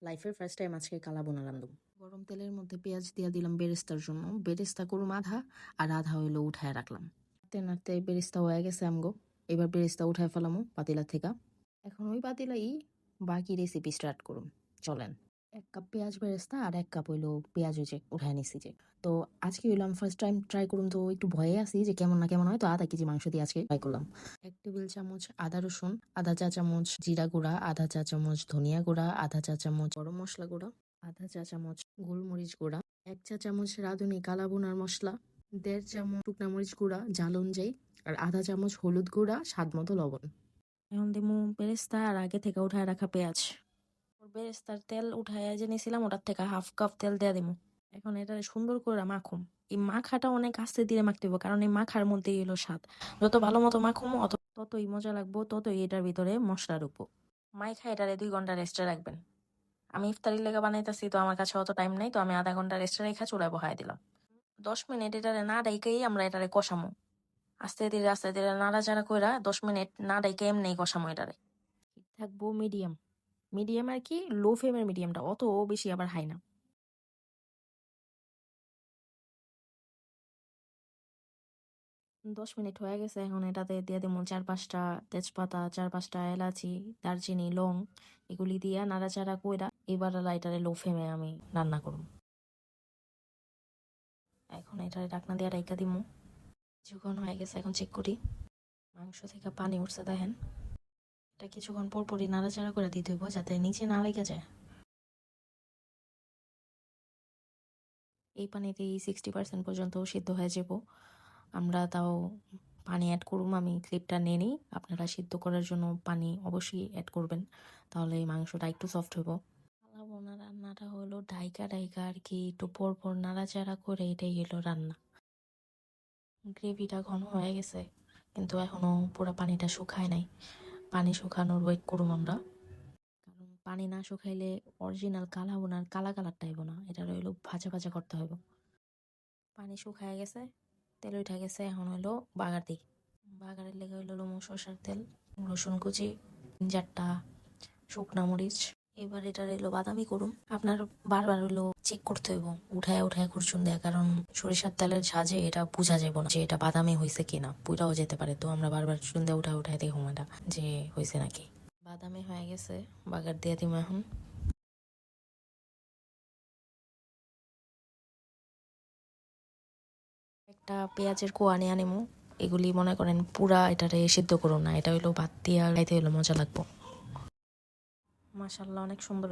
লাইফের first time আজকে কালা বোনা রান্ধুম। গরম তেলের মধ্যে পেঁয়াজ দিয়ে দিলাম বেরেস্তার জন্য। বেরেস্তা করুম আধা আর আধা হইলো উঠায় রাখলাম। নাড়তে নাড়তে বেরেস্তা হয়ে গেছে আমগো। এবার বেরেস্তা উঠায় ফেলামো পাতিলা থেকে। এখন ওই পাতিলাই বাকি রেসিপি স্টার্ট করুম। চলেন। 1 কাপ পেঁয়াজ বেরেস্তা আর 1 কাপ হইলো পেঁয়াজ যে উঠায় নিছি যে। তো আজকে হইলো আমি ফার্স্ট টাইম ট্রাই করুম, তো একটু ভয়ে আছি যে কেমন না কেমন হয়। তো আধা কেজি মাংস দিয়ে আজকে ট্রাই করলাম। 1 টেবিল চামচ আদা রসুন, আধা চা চামচ জিরা গুঁড়া, আধা চা চামচ ধনিয়া গুঁড়া, আধা চা চামচ গরম মশলা গুঁড়া, আধা চা চামচ গোলমরিচ গুঁড়া, 1 চা চামচ রাঁধুনি কালা বোনার মশলা, 1.5 চামচ শুকনা মরিচ গুঁড়া ঝাল অনুযায়ী, আর আধা চামচ হলুদ গুঁড়া, স্বাদ মতো লবণ। এখন দিমু বেরেস্তা আর আগে থেকে উঠায় রাখা পেঁয়াজ। বেরেস্তার তেল উঠায় যে নিয়েছিলাম ওটার থেকে 1/2 কাপ তেল দিয়ে দিমু। এখন এটা সুন্দর করে মাখুম। এই মাখাটা অনেক আস্তে ধীরে মাখতে হবে, কারণ এই মাখার মধ্যেই এলো স্বাদ। যত ভালো মতো মাখুম ততই মজা লাগবো, ততই এটার ভিতরে মশলা ঢুকবো। মাইখা এটারে 2 ঘন্টা রেস্টে রাখবেন। আমি ইফতারির লেগে বানাইতেছি, তো আমার কাছে অত টাইম নাই, তো আমি আধা ঘন্টা রেস্টে রেখা চুলায় বহাই দিলাম। 10 মিনিট এটারে না ডাইকেই আমরা এটারে কষামো। আস্তে ধীরে নাড়াচাড়া কইরা 10 মিনিট না ডাইকে এমনি কষামো এটারে। থাকবো মিডিয়াম। মিডিয়াম আর কি, লো ফ্লেমের মিডিয়ামটা, অত বেশি আবার হাই না। 10 মিনিট হয়ে গেছে। এখন এটাতে দিয়ে দেবো 4-5টা তেজপাতা, 4-5টা এলাচি, দারচিনি, লং, এগুলি দিয়া নাড়াচাড়া কইরা এবার লাইটারে লো ফ্লেমে আমি রান্না করব। এখন এটারে ঢাকনা দিয়ে রাইখা দিমু। কিছুক্ষণ হয়ে গেছে, এখন চেক করি। মাংস থেকে পানি উঠছে দেখেন। এটা কিছুক্ষণ পরপরই নাড়াচাড়া করে দিতে হইব যাতে নিচে না লেগে যায়। এই পানিতেই 60% পর্যন্ত সিদ্ধ হয়ে যাব। আমরা তাও পানি অ্যাড করুম, আমি ক্লিপটা নিয়ে নিই। আপনারা সিদ্ধ করার জন্য পানি অবশ্যই অ্যাড করবেন, তাহলে এই মাংসটা একটু সফট হইব। কালা বোনা রান্নাটা হলো ঢাইকা ঢাইকা আর কি, একটু পরপর নাড়াচাড়া করে, এটাই হলো রান্না। গ্রেভিটা ঘন হয়ে গেছে, কিন্তু এখনো পুরো পানিটা শুকায় নাই। পানি শুকানোর ওয়েট করুম আমরা, কারণ পানি না শুকাইলে অরিজিনাল কালা বোনার কালা কালারটা আইব না, এটা হইলো ভাজা ভাজা করতে হবে। পানি শুকায় গেছে, তেল উঠে গেছে। এখন হলো বাগার দিই। বাগারের লেগে হইলো সরষার তেল, রসুন কুচি, 3-4টা শুকনা মরিচ। এবার এটা হইলো বাদামি করুম। আপনার বারবার হইলো চেক করতে হইব, উঠায় উঠায় খুরচুন দেয়া, কারণ সরিষার তেলের ঝাঁজে এটা বোঝা যাব না যে এটা বাদামি হয়েছে কিনা, পুরাও যেতে পারে। তো আমরা বারবার চুন দিয়ে উঠায় উঠায় দেখুম এটা যে হয়েছে নাকি। বাদামি হয়ে গেছে, বাগার দিয়ে দিব এখন। একটা পেঁয়াজের কোয়া নিয়ে আনিমু। এগুলি মনে করেন পুরা এটারে সিদ্ধ করুন না, এটা হইলো ভাত দিয়া খাইতে হইলো মজা লাগবো। মাশাআল্লাহ, অনেক সুন্দর।